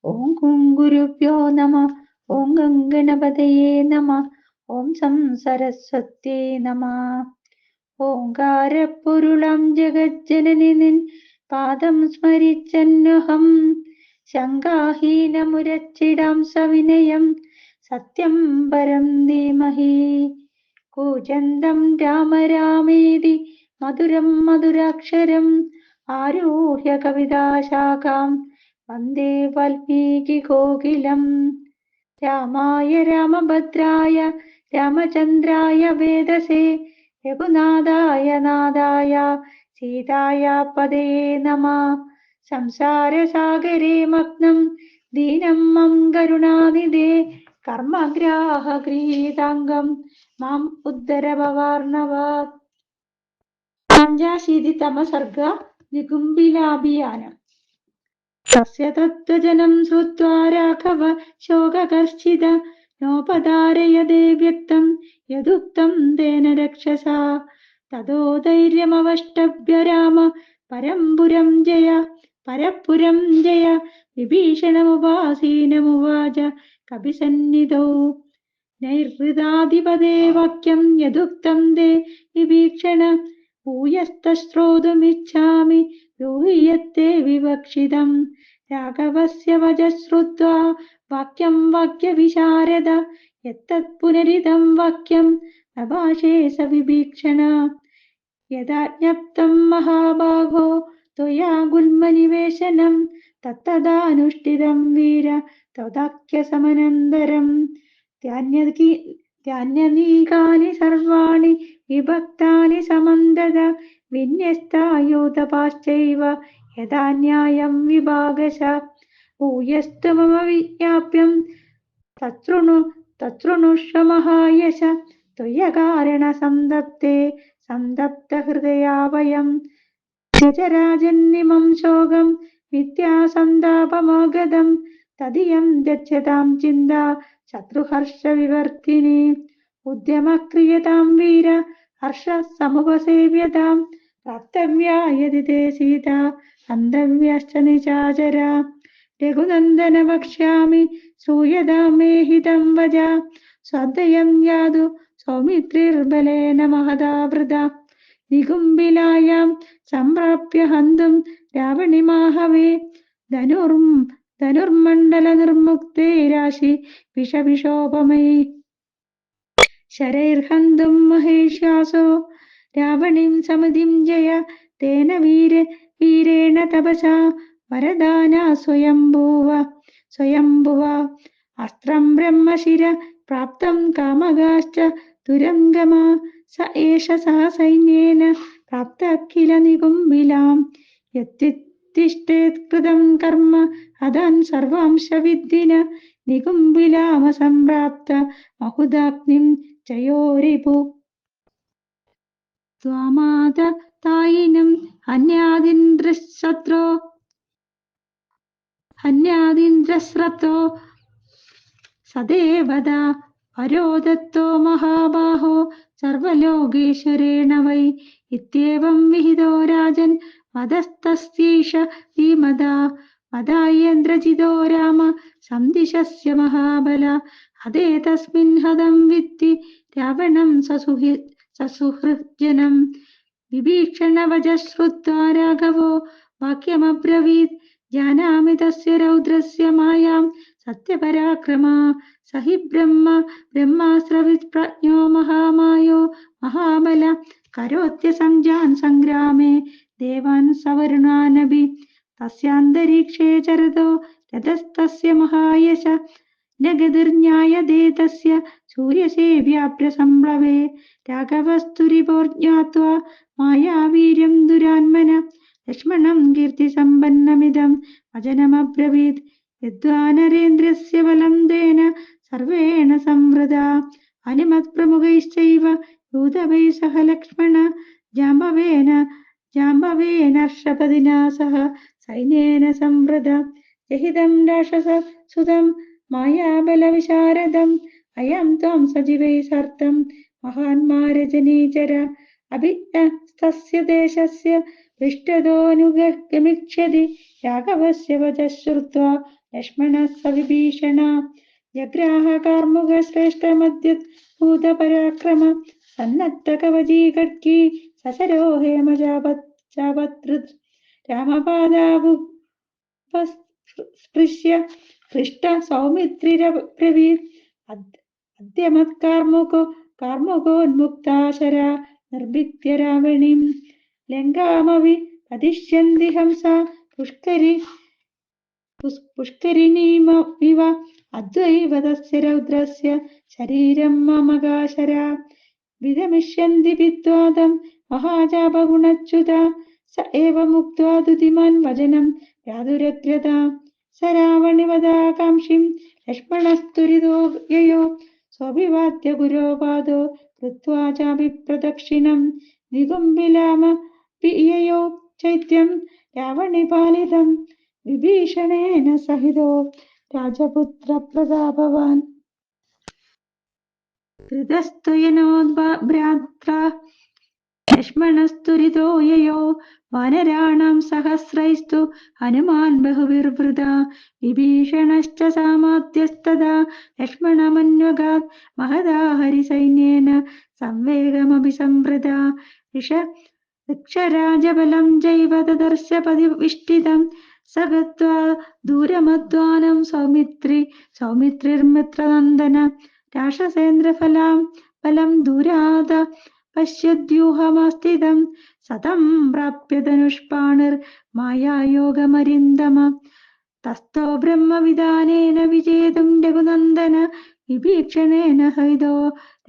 ഓം ഗുരുഭ്യോ നമ. ഓം ഗണപതയേ നമ. ഓം സരസ്വത്യേ നമ. ഓങ്കാരപ്പൊരുളം ജഗജ്ജനനി നിൻ പാദം സ്മരിച്ചന്വഹം ശങ്കാഹീനമുരച്ചിടാം സവിനയം സത്യം പരം ധീമഹി. കൂജന്തം രാമ രാമേതി മധുരം മധുരാക്ഷരം ആരുഹ്യ കവിതാശാഖാം വന്ദേ വാൽമീകി കോകിലം. രാമായ രാമഭദ്രായ രാമചന്ദ്രായ വേദസേ രഘുനാഥായ നാഥായ സീതായ പദയേ നമഃ. സംസാരസാഗരേ മഗ്നം ദീനം മം കരുണാനിധേ കർമ്മഗ്രാഹഗൃഹീതാംഗം മാം ഉദ്ധര ഭവാർണവാത്. 85 സർഗ നികുംഭിലാഭിയാനം. തസ്യ തത്വജനം ശ്രുത്വാ രാഘവ ശോകകർഷിത നോപധാരയതേ വ്യക്തം യദുക്തം തേന രക്ഷസാ. തതോ ധൈര്യമവഷ്ടഭ്യ രാമ പരപുരം ജയ വിഭീഷണമുപാസീനമുവാച കപിസന്നിധൗ. നൈഹൃതാധിപതേ വാക്യം യദുക്തം തേ വിഭീഷണ ഭൂയസ്തശ്രോതുമിച്ഛാമി ബ്രൂഹി യത്തേ വിവക്ഷിതം. രാഘവസ്യ വചഃ ശ്രുത്വാ വാക്യം വാക്യവിശാരദ യത്തത് പുനരിതം വാക്യം നഭാഷേ സ വിഭീഷണ. യഥാജ്ഞപ്തം മഹാബാഹോ ത്വയാ ഗുൽമനിവേശനം തത്തദാനുഷ്ഠിതം വീര ത്വദാഖ്യസമനന്തരം. ധ്യാന്യനീകാനി സർവാണി വിഭക്താനി സമന്തത വിന്യസ്തായൂതപാശ്ചൈവ യഥാ ന്യായം വിഭാഗശ. ഭൂയസ്തു മമ വിജ്ഞാപ്യം തൃണുഷ്വ മഹായശ ത്വയകാരണ സന്തപ്തേ സന്തപ്തഹൃദയാ വയം. ത്യജ രാജന്നിമം ശോകം മിഥ്യാസന്താപമാഗതം തദിയം ഗച്ഛതാം ചിന്താ ശത്രുഹർഷ വിവർത്തിനി. ഉദ്യമക്രിയതാം വീര ഹർഷ സമുപസേവ്യതാം പ്രാപ്തവ്യാ യദി തേ സീതാ ഹന്തവ്യാശ്ച നിശാചരാ. രഘുനന്ദന വക്ഷ്യാമി ശ്രൂയതാം മേ ഹിതം വച സ്വാധ്യയം യാതു സൗമിത്രിർബലേന മഹദാവൃത. നികുംഭിലായാം സംപ്രാപ്യ ഹന്തും രാവണിമാഹവേ ധനുർമണ്ഡല നിർമുക്തേ രാശി വിഷവിഷോപമൈ. ശരൈർഹന്തും മഹേഷ്യാസോ രാവണിം സമിതിം ജയ തേന വീരേണ തപസാ വരദാനാ സ്വയംഭുവ. അസ്ത്രം ബ്രഹ്മശിര പ്രാപ്തം കാമകാശ്ച തുരംഗമാ സ ഏഷ സൈന്യേന പ്രാപ്ത കില നികുംഭിലാം. യത്തിഷ്ഠേത് കൃതം കർമ്മ ഹതാൻ സർവാംശ വിദ്ധിന നികുംഭിലാമസംപ്രാപ്ത മഹുദാഗ്നിം ചയോരിപു. ത്വാമാതായിനം ഹന്യാദിന്ദ്രസ്രത്തോ സദേവദാ പരോദത്തോ മഹാബാഹോ സർവലോകേശ്വരേണ വൈ. ഇത്യേവം വിഹിതോ രാജൻ മദസ്തസ്യൈഷ ധീമതാ. മദായേന്ദ്രജിതോ രാമ സംദിശസ്യ മഹാബല. ഹതേ തസ്മിൻ ഹതം വിത്തി രാവണം സസുഹൃജനം. വിഭീഷണ വചഃ ശ്രുത്വാ രാഘവോ വാക്യമബ്രവീത്. ജാനാമി തസ്യ രൗദ്രസ്യ മായാം സത്യപരാക്രമാ. സഹി ബ്രഹ്മാസ്ത്രവിപ്രജ്ഞോ മഹാമായോ മഹാബല. കരോത്യ സംജാൻ സംഗ്രാമേ ദേവാൻ സവരുണാനഭി. തസ്യാന്തരീക്ഷേ ചരതോ രഥസ്തസ്യ മഹായശ. ന ഗതിർജ്ഞായതേ തസ്യ സൂര്യസേവ്യാഭ്രസംപ്ലവേ. രാഘവസ്തുരിപോർജ്ഞാത്വാ മായാവീര്യം ദുരാത്മന. ലക്ഷ്മണം കീർത്തിസമ്പന്നമിദം വചനമബ്രവീത്. യദ്വാ നരേന്ദ്രസ്യ ബലം തേന സർവേണ സംവൃതാ. ഹനുമത്പ്രമുഖൈശ്ചൈവ യൂഥവൈ സഹ ലക്ഷ്മണ. ജാംബവേനർഷപതിനാ സഹ സൈന്യേന സംവൃത. ജഹിതം രാക്ഷസസുതം മായാബലവിശാരദം. അയം ത്വം സജീവൈ സർത്തം മഹാന്മാരജനീചര. അഭിജ്ഞസ്തസ്യ ദേശസ്യ पृष्ठतोऽनुगमिष्यति राघवस्य वचः श्रुत्वा लक्ष्मणः स विभीषण जग्राहकार्मुकश्रेष्ठमद्युद्भूतपराक्रम सन्नद्धकवची खड्गी ससरो हेमजावत्कृत् रामपादाबुपस्पृश्य हृष्ट सौमित्रिरब्रवीत् अद्य मत्कार्मुकोन्मुक्ताशरा निर्भित्य रावणीं लङ्कामपि पतिष्यन्ति हंसा पुष्करिणीमिव अद्वैव तस्य रौद्रस्य शरीरं ममगाशरा विधमिष्यन्ति भित्त्वादं महाजापगुणच्युता स एव मुक्त्वा दुतिमान् वचनं व्याधुरग्रता स रावणिवदाकाङ्क्षीं लक्ष्मणस्तुरितो ययो स्वभिवाद्य गुरोपादो कृत्वा चाभिप्रदक्षिणं निगुम्बिलामपिययो चैत्यं रावणिपालितं विभीषणेन सहितो राजपुत्रप्रतापवान् धृतस्तु यनोद्भ्रात्रा लक्ष्मणस्तुरितो ययो वानराणां सहस्रैस्तु हनुमान् बहुभिर्वृता विभीषणश्च सामात्यस्तदा लक्ष्मणमन्वगात् महदा हरिसैन्येन संवेगमपि संवृता ऋक्षराजबलं जैव ददर्श पदिविष्टितं स गत्वा दूरमध्वानं सौमित्रिर्मित्रनन्दन राक्षसेन्द्रफलं दूराद पश्यद्व्यूहमस्थितं सतं प्राप्य धनुष्पाणिर्मायायोगमरिन्दम तस्थो ब्रह्मविधानेन विजेतुं रघुनन्दन विभीषणेन हृदो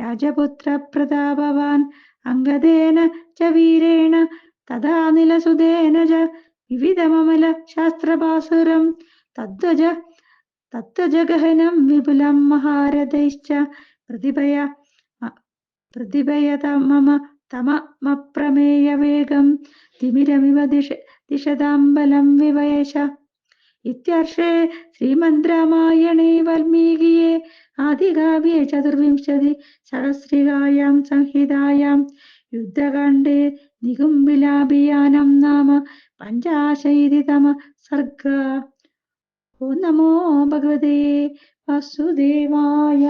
राजपुत्रप्रतापवान् अङ्गदेन च वीरेण तदा निलसुतेन च विविधममल शास्त्रपासुरं तत्त्वजगहनं विपुलं महारथैश्च प्रतिभयतमप्रमेयवेगं तिमिरमिव दिशतां बलं विवयश इत्यर्थे श्रीमद् रामायणे वाल्मीकिये आदिकाव्ये चतुर्विंशतिसहस्रिकायां संहितायां युद्धकाण्डे निकुम्भिलाभियानं नाम पञ्चाशत्तमः सर्गः। ओं नमो भगवते वासुदेवाय।